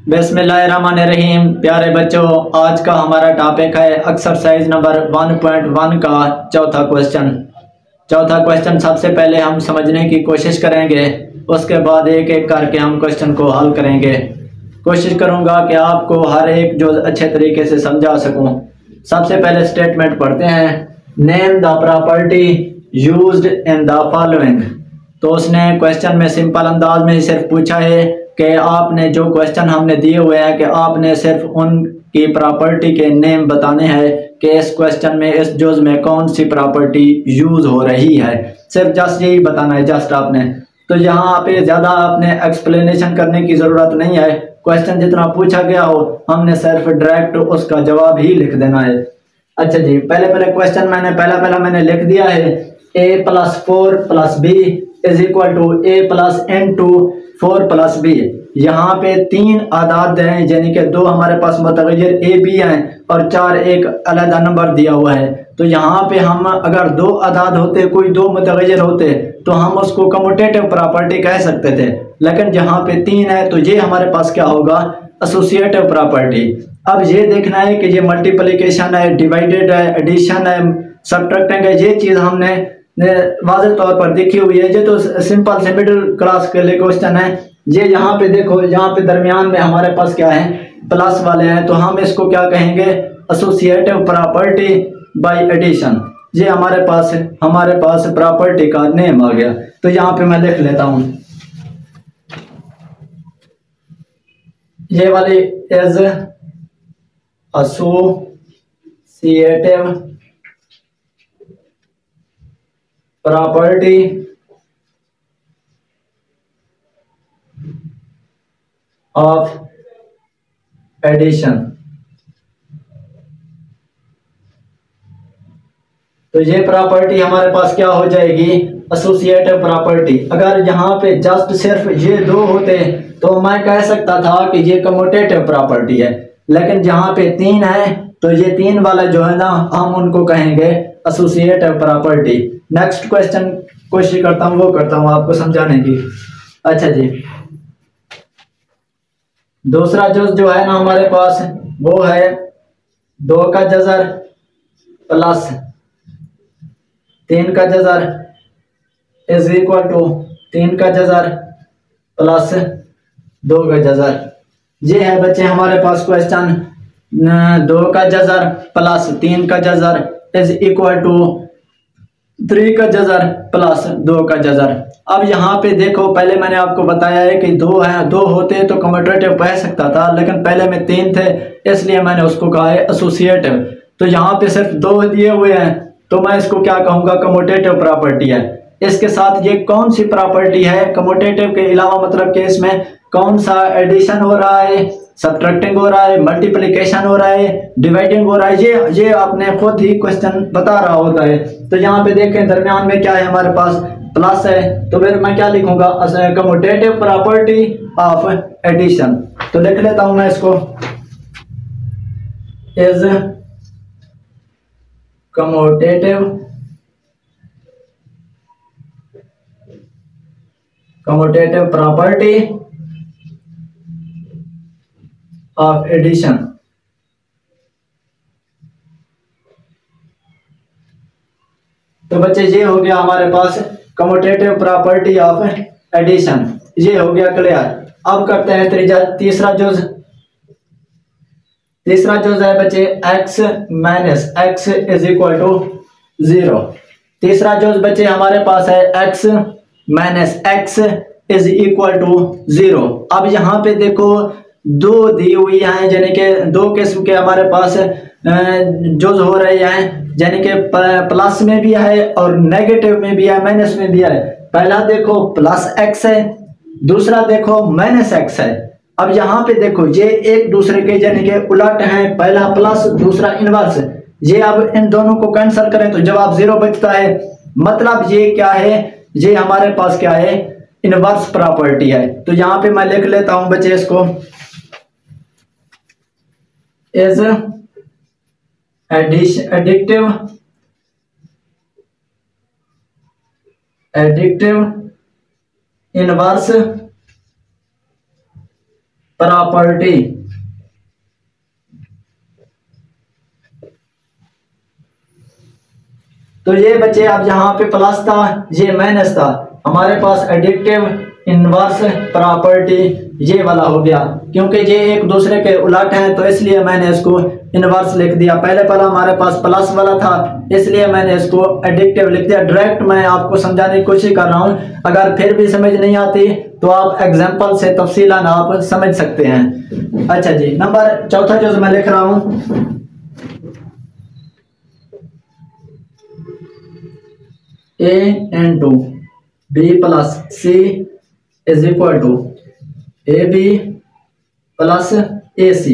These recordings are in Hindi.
बिस्मिल्लाहिर्रहमानिर्रहीम। प्यारे बच्चों, आज का हमारा टॉपिक है एक्सरसाइज नंबर 1.1 का चौथा क्वेश्चन। चौथा क्वेश्चन सबसे पहले हम समझने की कोशिश करेंगे, उसके बाद एक एक करके हम क्वेश्चन को हल करेंगे। कोशिश करूंगा कि आपको हर एक जो अच्छे तरीके से समझा सकूं। सबसे पहले स्टेटमेंट पढ़ते हैं, name the property used in the following. तो उसने क्वेश्चन में सिंपल अंदाज में सिर्फ पूछा है कि आपने जो क्वेश्चन हमने दिए हुए हैं कि आपने सिर्फ उनकी प्रॉपर्टी के नेम बताने हैं कि इस क्वेश्चन में इस जुज में कौन सी प्रॉपर्टी यूज हो रही है। सिर्फ जस्ट यही बताना है, जस्ट आपने। तो यहाँ पे ज़्यादा आपने एक्सप्लेनेशन करने की ज़रूरत नहीं है। क्वेश्चन जितना पूछा गया हो हमने सिर्फ डायरेक्ट उसका जवाब ही लिख देना है। अच्छा जी, पहले क्वेश्चन मैंने मैंने लिख दिया है, a+4+b is equal to a+n/4+b। यहाँ पे 3 आदाद हैं, यानी कि 2 हमारे पास मुतग़य्यर ए बी हैं और 4 एक अलग नंबर दिया हुआ है। तो यहाँ पे हम अगर 2 आदाद होते, कोई 2 मुतग़य्यर होते तो हम उसको कम्यूटेटिव प्रॉपर्टी कह सकते थे, लेकिन जहाँ पे 3 है तो ये हमारे पास क्या होगा, एसोसिएटिव प्रॉपर्टी। अब ये देखना है कि ये मल्टीप्लिकेशन है, डिवाइडेड है, एडिशन है, सब्ट्रैक्टिंग है, ये चीज़ हमने वाज़ेह तौर पर देखी हुई है। ये तो सिंपल से मिडिल क्लास के लिए क्वेश्चन है। ये यहाँ पे देखो, यहाँ पे दरमियान में हमारे पास क्या है, प्लस वाले हैं, तो हम इसको क्या कहेंगे, एसोसिएटिव प्रॉपर्टी बाय एडिशन। ये हमारे पास प्रॉपर्टी का नेम आ गया। तो यहाँ पे मैं लिख लेता हूँ, ये वाली is associative property of addition. तो ये प्रॉपर्टी हमारे पास क्या हो जाएगी, एसोसिएटिव प्रॉपर्टी। अगर यहाँ पे जस्ट सिर्फ ये 2 होते तो मैं कह सकता था कि ये कम्यूटेटिव प्रॉपर्टी है, लेकिन जहाँ पे 3 है तो ये 3 वाला जो है ना, हम उनको कहेंगे एसोसिएटिव प्रॉपर्टी। नेक्स्ट क्वेश्चन कोशिश करता हूँ आपको समझाने की। अच्छा जी, दूसरा जो है ना हमारे पास, वो है 2 का जज़र प्लस 3 का जज़र इज इक्वल टू 3 का जज़र प्लस 2 का जज़र। ये है बच्चे हमारे पास क्वेश्चन, 2 का जज़र प्लस 3 का जज़र इज इक्वल टू 3 का जज़र प्लस 2 का जज़र। अब यहाँ पे देखो, पहले मैंने आपको बताया है कि 2 हैं, 2 होते तो कम्यूटेटिव कह सकता था, लेकिन पहले में 3 थे इसलिए मैंने उसको कहा है एसोसिएटिव। तो यहाँ पे सिर्फ 2 दिए हुए हैं तो मैं इसको क्या कहूँगा, कम्यूटेटिव प्रॉपर्टी है। इसके साथ ये कौन सी प्रॉपर्टी है, कम्यूटेटिव के अलावा, मतलब कि इसमें कौन सा एडिशन हो रहा है, सब्ट्रैक्टिंग हो रहा है, मल्टीप्लिकेशन हो रहा है, डिवाइडिंग हो रहा है, ये आपने खुद ही क्वेश्चन बता रहा होता है। तो यहाँ पे देखें दरमियान में क्या है, हमारे पास प्लस है, तो फिर मैं क्या लिखूंगा, कम्यूटेटिव प्रॉपर्टी ऑफ एडिशन। तो लिख लेता हूं मैं इसको, is commutative property of addition. तो बच्चे ये हो गया हमारे पास कम्यूटेटिव प्रॉपर्टी ऑफ एडिशन, ये हो गया क्लियर। अब करते हैं तीसरा जुज है बच्चे, x minus x is equal to 0। तीसरा जुज बच्चे हमारे पास है x minus x is equal to 0। अब यहाँ पे देखो 2 दी हुई हैं, यानी कि 2 किस्म के हमारे पास जुज हो रहे हैं, यानी कि प्लस में भी है और नेगेटिव में भी है, माइनस में भी है। पहला देखो प्लस x है, दूसरा देखो माइनस x है। अब यहाँ पे देखो ये एक दूसरे के यानी कि उलट हैं, पहला प्लस दूसरा इनवर्स। ये अब इन दोनों को कैंसिल करें तो जवाब 0 बचता है। मतलब ये क्या है, ये हमारे पास क्या है, इनवर्स प्रॉपर्टी है। तो यहाँ पे मैं लिख लेता हूं बच्चे इसको, इज एडिक्टिव इनवर्स प्रॉपर्टी। तो ये बच्चे अब यहाँ पे प्लस था, ये माइनस था, हमारे पास एडिटिव इनवर्स प्रॉपर्टी ये वाला हो गया। क्योंकि ये एक दूसरे के उलट हैं तो इसलिए मैंने इसको इनवर्स लिख दिया। पहले हमारे पास प्लस वाला था इसलिए मैंने इसको एडिटिव लिख दिया। डायरेक्ट मैं आपको समझाने की कोशिश कर रहा हूँ, अगर फिर भी समझ नहीं आती तो आप एग्जाम्पल से तफसीलन आप समझ सकते हैं। अच्छा जी, नंबर चौथा जो मैं लिख रहा हूँ, A/2 B + C = AB + AC।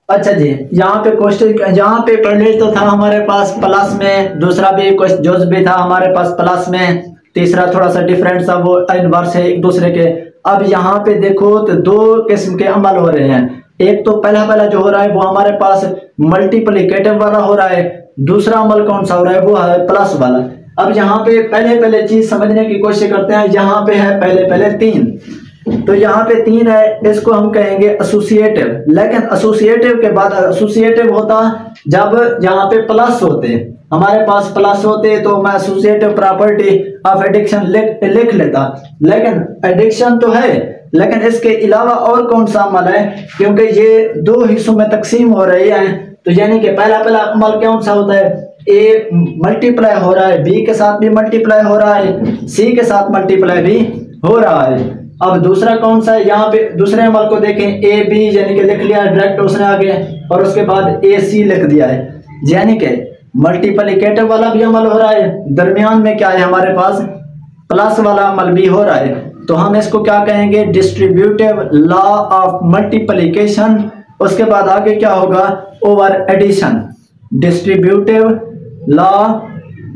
अच्छा जी, यहाँ पे क्वेश्चन, यहाँ पे पहले तो था हमारे पास प्लस में, दूसरा भी क्वेश्चन भी था हमारे पास प्लस में, तीसरा थोड़ा सा डिफरेंट था, वो इनवर्स है एक दूसरे के। अब यहाँ पे देखो तो दो किस्म के अमल हो रहे हैं। एक तो पहला जो हो रहा है वो हमारे पास मल्टीप्लिकेटिव वाला हो रहा है, दूसरा अमल कौन सा हो रहा है वो है प्लस वाला। अब यहाँ पे पहले चीज समझने की कोशिश करते हैं। यहाँ पे है पहले 3, तो यहाँ पे 3 है, इसको हम कहेंगे एसोसिएटिव। लेकिन एसोसिएटिव के बाद एसोसिएटिव होता जब यहाँ पे प्लस होते, हमारे पास प्लस होते तो मैं एसोसिएटिव प्रॉपर्टी ऑफ एडिशन लिख लेता। लेकिन एडिक्शन तो है, लेकिन इसके अलावा और कौन सा अमल है, क्योंकि ये दो हिस्सों में तकसीम हो रही है। तो यानी कि पहला अमल कौन सा होता है, ए मल्टीप्लाई हो रहा है, बी के साथ भी मल्टीप्लाई हो रहा है, सी के साथ मल्टीप्लाई भी हो रहा है। अब दूसरा कौन सा है, यहाँ पे दूसरे अमल को देखें, ए बी यानी कि लिख लिया डायरेक्ट उसने आगे, और उसके बाद ए सी लिख दिया है, यानी कि मल्टीप्लिकेटिव वाला भी अमल हो रहा है, दरमियान में क्या है हमारे पास प्लस वाला अमल भी हो रहा है। तो हम इसको क्या कहेंगे, डिस्ट्रीब्यूटिव लॉ ऑफ मल्टीप्लिकेशन। उसके बाद आगे क्या होगा, ओवर एडिशन। डिस्ट्रीब्यूटिव लॉ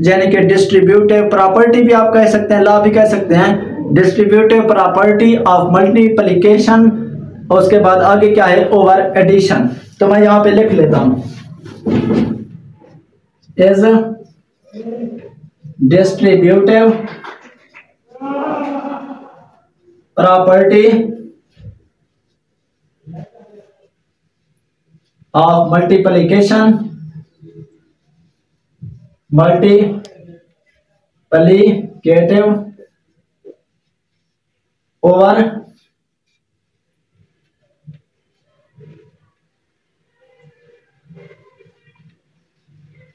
यानी कि डिस्ट्रीब्यूटिव प्रॉपर्टी भी आप कह सकते हैं, लॉ भी कह सकते हैं, डिस्ट्रीब्यूटिव प्रॉपर्टी ऑफ मल्टीप्लिकेशन। उसके बाद आगे क्या है, ओवर एडिशन। तो मैं यहां पे लिख लेता हूं, is distributive property of multiplication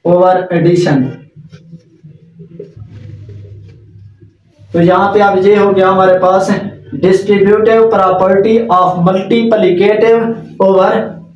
over addition. तो यहां पे अब ये हो गया हमारे पास distributive property of multiplicative over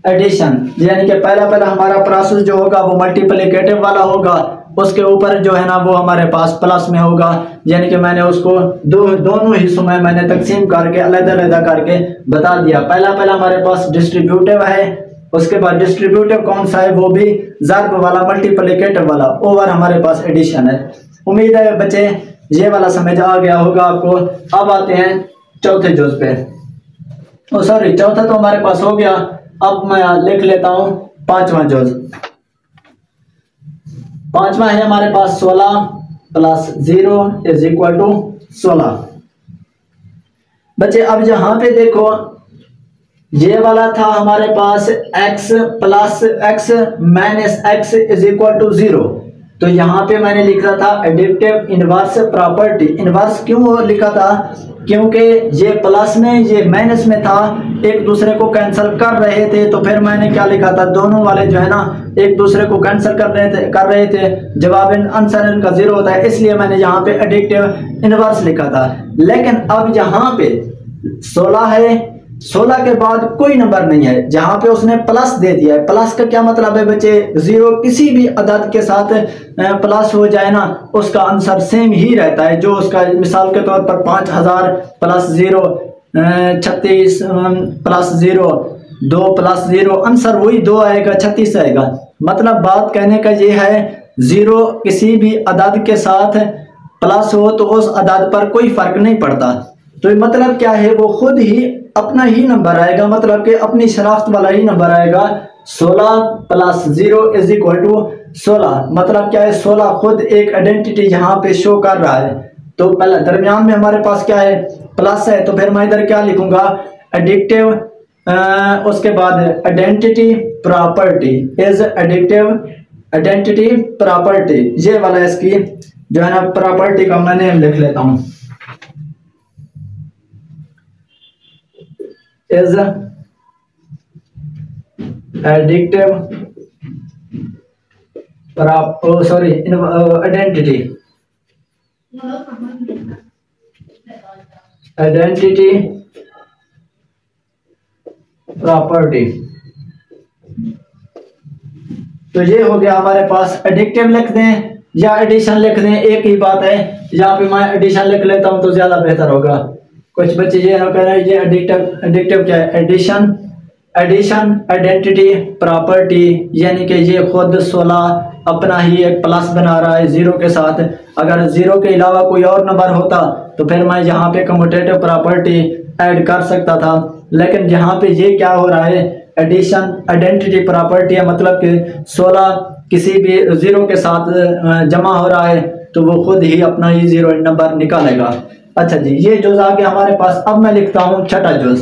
addition, यानी कि पहला हमारा प्रोसेस जो होगा वो मल्टीप्लिकेटिव वाला होगा, उसके ऊपर जो है ना वो हमारे पास प्लस में होगा। यानी कि मैंने उसको दोनों हिस्सों में मैंने तकसीम करके अलग-अलग करके बता दिया। पहला हमारे पास डिस्ट्रीब्यूटिव है, उसके बाद डिस्ट्रीब्यूटिव कौन सा है, वो भी ज़र्ब वाला मल्टीप्लिकेटिव वाला, ओवर हमारे पास एडिशन है। उम्मीद है बच्चे ये वाला समझ आ गया होगा आपको। अब आते हैं चौथे जुज पे। सॉरी, चौथा तो हमारे पास हो गया, अब मैं लिख लेता हूं पांचवा जुज। पांचवा है हमारे पास 16 + 0 = 16। बच्चे अब यहां पे देखो, ये वाला था हमारे पास x + x - x = 0। तो यहाँ पे मैंने लिखा था एडिटिव इनवर्स प्रॉपर्टी। इनवर्स क्यों लिखा था, क्योंकि ये प्लस में ये माइनस में था, एक दूसरे को कैंसिल कर रहे थे। तो फिर मैंने क्या लिखा था, दोनों वाले जो है ना एक दूसरे को कैंसिल कर रहे थे, जवाब आंसर इनका 0 होता है, इसलिए मैंने यहाँ पे एडिटिव इनवर्स लिखा था। लेकिन अब यहाँ पे 16 है, 16 के बाद कोई नंबर नहीं है, जहां पे उसने प्लस दे दिया है। प्लस का क्या मतलब है बच्चे, 0 किसी भी अदद के साथ प्लस हो जाए ना उसका आंसर सेम ही रहता है। जो उसका मिसाल के तौर पर 5000 + 0 36 + 0 2 + 0 आंसर वही 2 आएगा, 36 आएगा। मतलब बात कहने का ये है, 0 किसी भी अदद के साथ प्लस हो तो उस अदद पर कोई फर्क नहीं पड़ता। तो मतलब क्या है, वो खुद ही अपना ही नंबर आएगा, मतलब कि अपनी शनाख्त वाला ही नंबर आएगा। 16 प्लस 0 इज इक्वल टू 16। मतलब क्या है, 16 खुद एक आइडेंटिटी यहाँ पे शो कर रहा है। तो पहले दरमियान में हमारे पास क्या है, प्लस है, तो फिर मैं इधर क्या लिखूंगा, एडिक्टिव, उसके बाद identity property is addictive identity property, ये वाला इसकी जो है ना प्रॉपर्टी का मैं नेम लिख लेता हूं, is addictive sorry identity property. तो ये हो गया हमारे पास, एडिक्टिव लिख दें या एडिशन लिख दें एक ही बात है। यहाँ पे मैं एडिशन लिख लेता हूं तो ज्यादा बेहतर होगा। कुछ बच्चे ये कह रहे हैं ये एडिक्टिव क्या है, एडिशन आइडेंटिटी प्रॉपर्टी, यानी कि ये खुद 16 अपना ही एक प्लस बना रहा है 0 के साथ। अगर 0 के अलावा कोई और नंबर होता तो फिर मैं यहाँ पे कम्यूटेटिव प्रॉपर्टी ऐड कर सकता था, लेकिन यहाँ पे ये क्या हो रहा है, एडिशन आइडेंटिटी प्रॉपर्टी है, मतलब कि 16 किसी भी 0 के साथ जमा हो रहा है तो वो खुद ही अपना ही 0 नंबर निकालेगा। अच्छा जी, ये जुज आ गया हमारे पास। अब मैं लिखता हूं छठा जुज,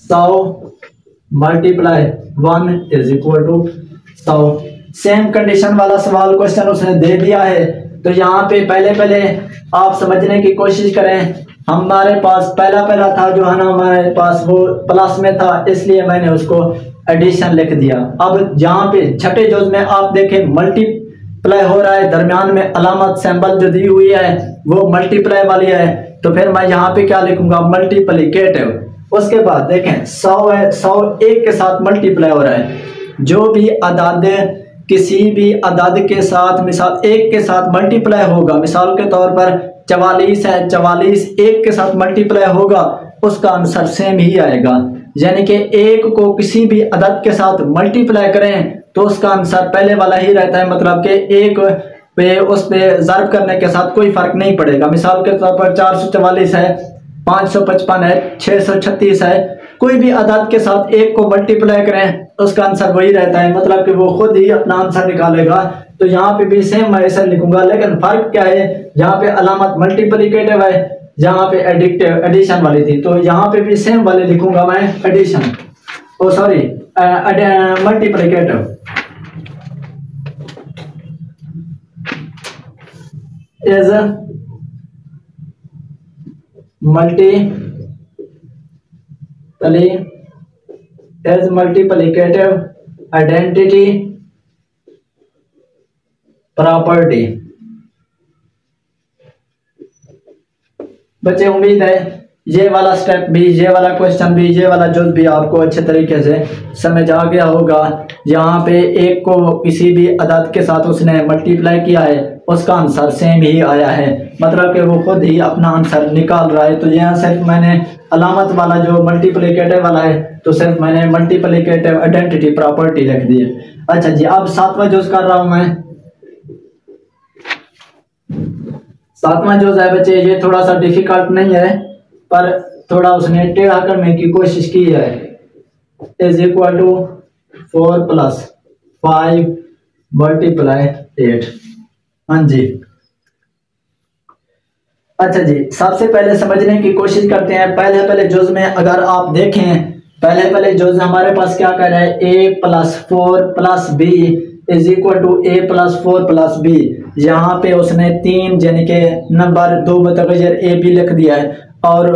100 multiply 1 is equal to 100। Same condition वाला सवाल क्वेश्चन उसने दे दिया है, तो यहाँ पे पहले आप समझने की कोशिश करें। हमारे पास पहला था जो है ना, हमारे पास वो प्लस में था, इसलिए मैंने उसको एडिशन लिख दिया। अब यहाँ पे छठे जुज में आप देखें मल्टीप्लाई हो रहा है, दरमियान में अलामत सिंबल जो दी हुई है वो मल्टीप्लाई वाली है, तो फिर मैं यहाँ पे क्या लिखूंगा, मल्टीप्लिकेटिव। उसके बाद देखें 100 है, 100 1 के साथ मल्टीप्लाई हो रहा है। जो भी अदाद किसी भी अदाद के साथ मिसाल 1 के साथ मल्टीप्लाई होगा, मिसाल के तौर पर 44 है, 44 1 के साथ मल्टीप्लाई होगा, उसका आंसर सेम ही आएगा। यानी कि 1 को किसी भी अदद के साथ मल्टीप्लाई करें तो उसका आंसर पहले वाला ही रहता है, मतलब कि 1 पे उस पे ज़र्ब करने के साथ कोई फर्क नहीं पड़ेगा। मिसाल के तौर पर 444 है, 555 है, 636 है, कोई भी अदद के साथ 1 को मल्टीप्लाई करें उसका आंसर वही रहता है, मतलब कि वो खुद ही अपना आंसर निकालेगा। तो यहाँ पे भी सेम मैं ऐसा लिखूंगा, लेकिन फर्क क्या है, यहाँ पे अलामत मल्टीप्लिकेटिव है, यहाँ पे एडिशन वाली थी, तो यहाँ पे भी सेम वाले लिखूंगा मैं, addition oh sorry multiplicative is multiplicative identity property. बच्चे उम्मीद है ये वाला स्टेप भी, ये वाला क्वेश्चन भी, ये वाला जुज भी आपको अच्छे तरीके से समझ आ गया होगा। यहाँ पे 1 को किसी भी अदद के साथ उसने मल्टीप्लाई किया है, उसका आंसर सेम ही आया है, मतलब कि वो खुद ही अपना आंसर निकाल रहा है। तो यहाँ सिर्फ मैंने अलामत वाला जो मल्टीप्लिकेटिव वाला है, तो सिर्फ मैंने मल्टीप्लिकेटिव आइडेंटिटी प्रॉपर्टी लिख दी है। अच्छा जी, अब 7वां जुज कर रहा हूं मैं। 7वां जुज है बच्चे, ये थोड़ा सा डिफिकल्ट नहीं है, पर थोड़ा उसने टेढ़ा करने की कोशिश की है। Is equal to 4 + 5 × 8। हाँ जी, अच्छा जी, सबसे पहले समझने की कोशिश करते हैं। पहले जुज में अगर आप देखें, पहले जुज हमारे पास क्या कर रहा है, a + 4 + b is equal to a + 4 + b। यहाँ पे उसने 3 यानी कि नंबर 2 बतगैर a b लिख दिया है, और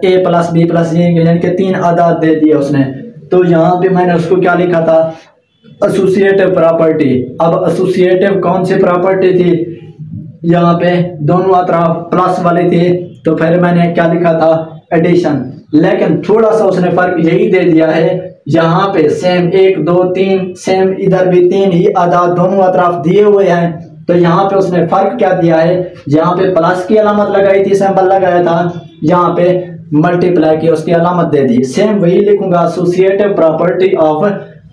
a + b + c यानी कि 3 आदाद दे दिए उसने। तो यहाँ पे मैंने उसको क्या लिखा था, एसोसिएटिव प्रॉपर्टी। अब एसोसिएटिव कौन सी प्रॉपर्टी थी, यहाँ पे दोनों अतराफ प्लस वाले थे, तो फिर मैंने क्या लिखा था, एडिशन। लेकिन थोड़ा सा उसने फर्क यही दे दिया है, यहाँ पे सेम 1 2 3 सेम, इधर भी 3 ही आदाद दोनों अतराफ दिए हुए हैं। तो यहाँ पे उसने फर्क क्या दिया है, यहाँ पे प्लस की अलामत लगाई थी, सिंबल लगाया था, यहाँ पे मल्टीप्लाई की उसकी अलामत दे दी। सेम वही लिखूंगा, एसोसिएटिव प्रॉपर्टी ऑफ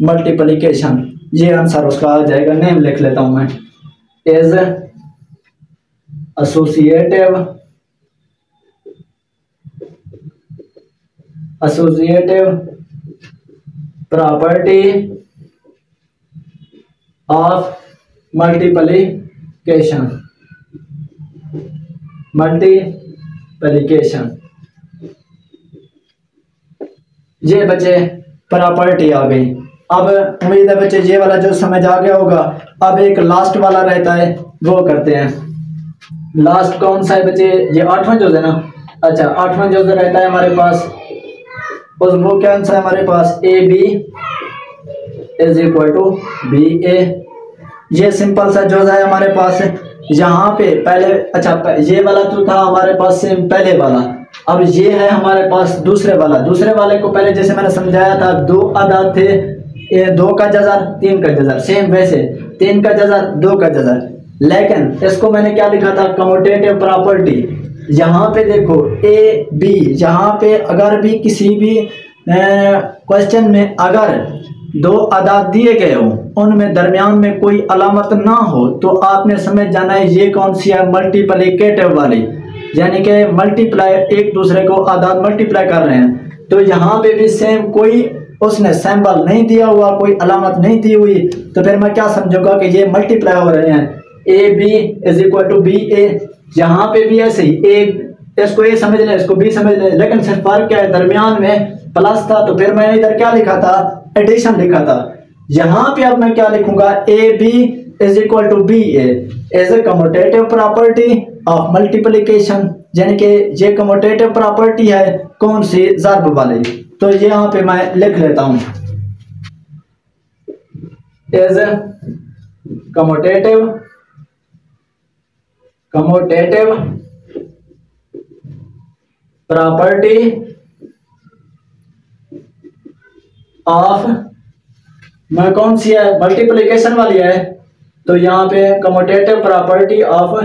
मल्टीप्लिकेशन, ये आंसर उसका आ जाएगा। नेम लिख लेता हूं मैं, is associative associative property of multiplication. ये बच्चे प्रॉपर्टी आ गई। अब उम्मीद है बच्चे ये वाला जो समझ आ गया होगा। अब एक लास्ट वाला रहता है, वो करते हैं। लास्ट कौन सा है बच्चे? ये 8वां जुज़ है ना। अच्छा, 8वां जुज़ रहता है हमारे पास, और वो कौन सा है हमारे पास? A B is equal to B A. ये सिंपल सा जुज़ है हमारे पास। यहाँ पे पहले, अच्छा ये वाला तो था हमारे पास सेम पहले वाला। अब ये है हमारे पास दूसरे वाला। दूसरे वाले को पहले जैसे मैंने समझाया था, 2 अदाद थे, 2 का जज़र 3 का जज़र, सेम वैसे 3 का जज़र 2 का जज़र। लेकिन इसको मैंने क्या लिखा था? Commutative property. यहाँ पे देखो ए बी, यहाँ पे अगर भी किसी भी क्वेश्चन में अगर 2 अदाद दिए गए हो, उनमें दरमियान में कोई अलामत ना हो, तो आपने समझ जाना है ये कौन सी है? मल्टीप्लिकेटिव वाली, यानी कि मल्टीप्लाई, एक दूसरे को आदाद मल्टीप्लाई कर रहे हैं। तो यहाँ पे भी सेम कोई उसने सिंबल नहीं दिया हुआ, कोई अलामत नहीं दी हुई, तो फिर मैं क्या समझूंगा कि ये मल्टीप्लाई हो रहे हैं। A B is equal to B A. यहाँ पे भी ऐसे ही, इसको ए समझ लें, इसको बी समझ लें, लेकिन सिर्फ फर्क क्या है? दरमियान में प्लस था, तो फिर मैंने इधर क्या लिखा था? एडिशन लिखा था। यहाँ पे अब मैं क्या लिखूंगा? A B is equal to B A is a commutative property of multiplication, यानी कि ये कम्यूटेटिव प्रॉपर्टी है कौन सी? ज़र्ब वाली। तो ये यहाँ पे मैं लिख लेता हूं, इज कम्यूटेटिव प्रॉपर्टी ऑफ, मैं कौन सी है? मल्टीप्लिकेशन वाली है। तो यहाँ पे कम्यूटेटिव प्रॉपर्टी ऑफ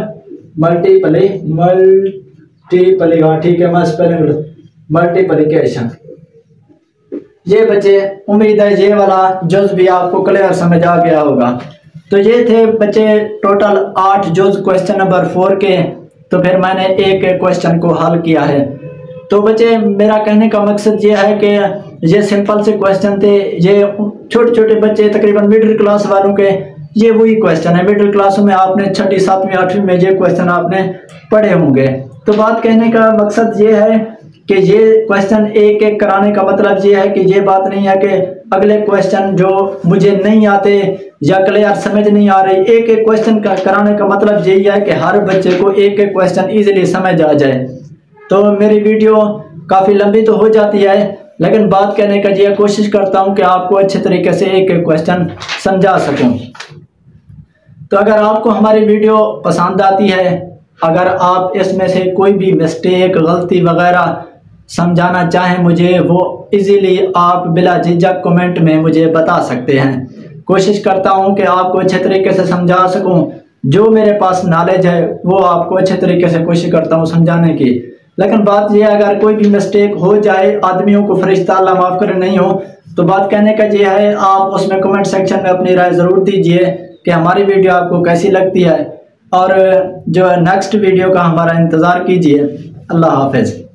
ठीक है, मैं स्पेलिंग मल्टीप्लिकेशन। ये बच्चे उम्मीद है ये वाला जुज़ भी आपको क्लियर समझ आ गया होगा। तो ये थे बच्चे टोटल 8 जुज़ क्वेश्चन नंबर 4 के। तो फिर मैंने एक एक क्वेश्चन को हल किया है। तो बच्चे मेरा कहने का मकसद ये है कि ये सिंपल से क्वेश्चन थे। ये छोटे छोटे बच्चे तकरीबन मिडिल क्लास वालों के ये वही क्वेश्चन है। मिडिल क्लासों में आपने 6वीं 7वीं 8वीं में ये क्वेश्चन आपने पढ़े होंगे। तो बात कहने का मकसद ये है कि ये क्वेश्चन एक एक कराने का मतलब ये है कि ये बात नहीं है कि अगले क्वेश्चन जो मुझे नहीं आते या क्लियर समझ नहीं आ रही, एक एक क्वेश्चन का कराने का मतलब यही है कि हर बच्चे को एक एक क्वेश्चन इजीली समझ आ जाए। तो मेरी वीडियो काफ़ी लंबी तो हो जाती है, लेकिन बात कहने का ये कोशिश करता हूँ कि आपको अच्छे तरीके से एक एक क्वेश्चन समझा सकूँ। तो अगर आपको हमारी वीडियो पसंद आती है, अगर आप इसमें से कोई भी मिस्टेक, गलती वगैरह समझाना चाहें मुझे, वो इजीली आप बिला झिझक कमेंट में मुझे बता सकते हैं। कोशिश करता हूं कि आपको अच्छे तरीके से समझा सकूं। जो मेरे पास नॉलेज है वो आपको अच्छे तरीके से कोशिश करता हूं समझाने की। लेकिन बात यह अगर कोई भी मिस्टेक हो जाए, आदमियों को फरिश्ता अल्लाह माफ़ करे नहीं हो, तो बात कहने का ये है आप उसमें कमेंट सेक्शन में अपनी राय ज़रूर दीजिए कि हमारी वीडियो आपको कैसी लगती है, और जो नेक्स्ट वीडियो का हमारा इंतज़ार कीजिए। अल्लाह हाफ़िज़।